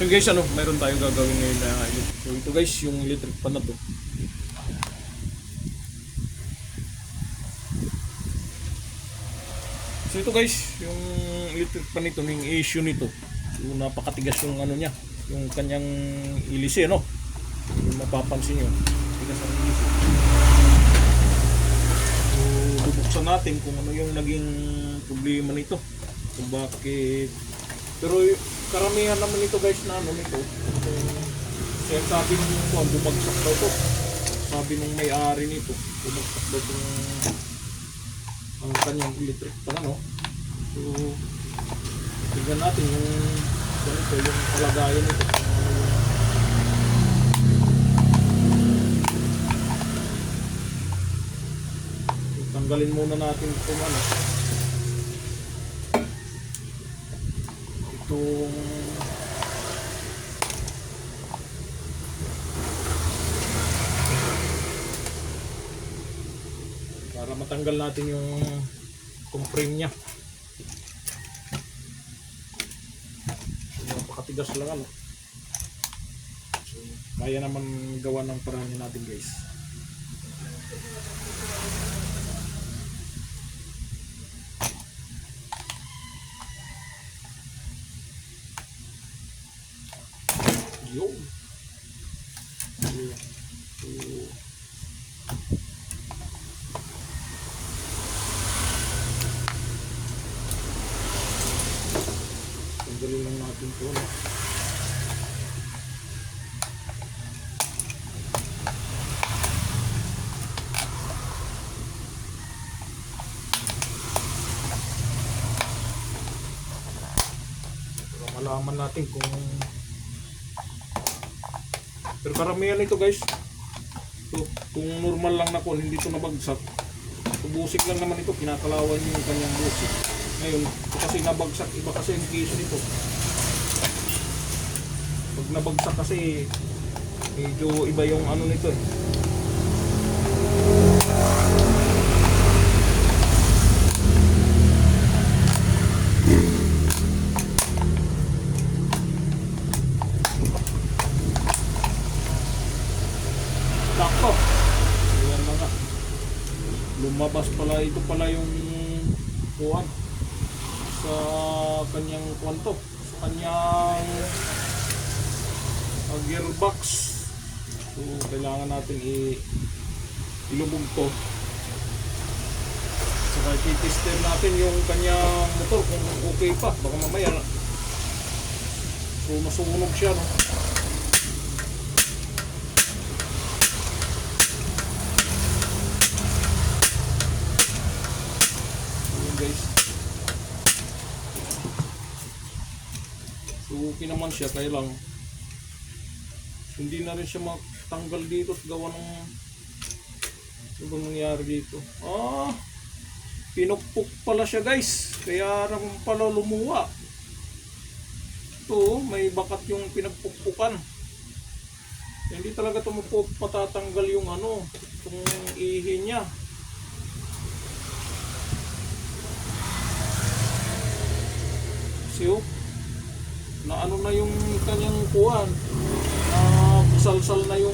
So guys, mayroon tayong gagawin ngayon na so ito guys, yung electric pan na to. So ito guys, yung electric pan nito, yung issue nito. So napakatigas yung ano niya, yung kanyang ilise, no? Yung mapapansin nyo, tigas ang ilise. So bubuksan natin kung ano yung naging problema nito. Kung bakit. Pero karamihan naman ito guys na ano nito. Kaya sabi nung bumagsak daw to. Sabi nung may-ari nito, bumagsak daw itong ang kanyang electric pan, ano. So tignan natin yung ganito, yung kalagayan nito. Tanggalin muna natin itong ano. Itong para matanggal natin yung frame nya. Napakatigas lang, ano. So, kaya naman gawa ng paraan natin guys. Yo. Tanggalin lang natin ito, no? Para malaman natin kung pero karamihan ito guys. So, kung normal lang na kung hindi ito nabagsak, busik lang naman ito, kinakalawan yung kanyang busik. Ngayon, ito kasi nabagsak, iba kasi yung case nito. Pag nabagsak kasi, medyo iba yung ano nito eh. Sakto. Ayan na nga. Lumabas pala, ito pala yung kuhan sa kanyang kwanto, sa kanyang gearbox. So kailangan natin ilubog to. Saka i-tester natin yung kanyang motor kung okay pa, baka mamaya so masunog siya, no? Guys, so okay naman siya, kaya lang hindi na rin siya matanggal dito at gawa ng ano bang nangyari dito. Pinukpok pala siya guys, kaya naman pala lumuwa. Ito, may bakat yung pinagpukpukan. Hindi talaga ito patatanggal yung ano, itong ihi niya. So, na ano na yung kanyang kuwan, salsal na yung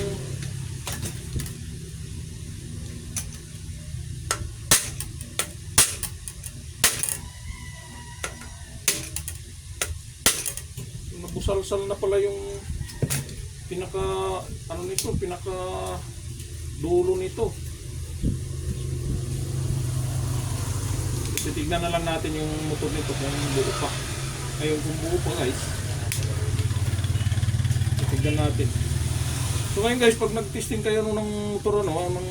nabusalsal na pala yung pinaka ano nito, pinaka dulo nito. Titignan na lang natin yung motor nito kung buo pa. Ngayon kung buo pa guys, tignan natin. So ngayon guys, pag nag-testing kayo ng motor, ano, ng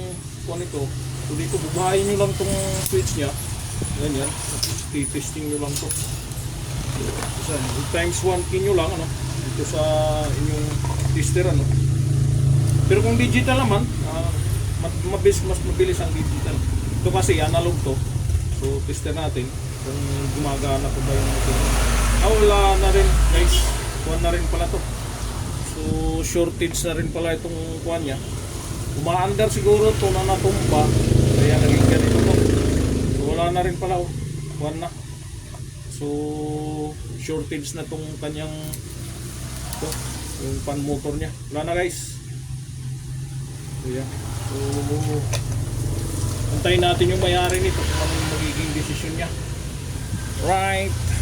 kuha nito, so dito bubuhayin nyo lang itong switch nya. Ganyan, testing nyo lang ito. Times 1 key nyo lang, ano, dito sa inyong tester, ano. Pero kung digital naman, mas mabilis ang digital. Ito kasi analog to. So tester natin kung gumagana pa ba yung motor. Wala na rin guys, kuha na rin pala to. So shortage na rin pala itong kuha niya. Umaandar siguro to na natumba, kaya naging ganito to. So wala na rin pala, kuha na. So shortage na tong kanyang Ito, yung pan motor niya. Wala na guys. So yan. So, antayin natin yung may-ari nito kung anong magiging desisyon niya. Right.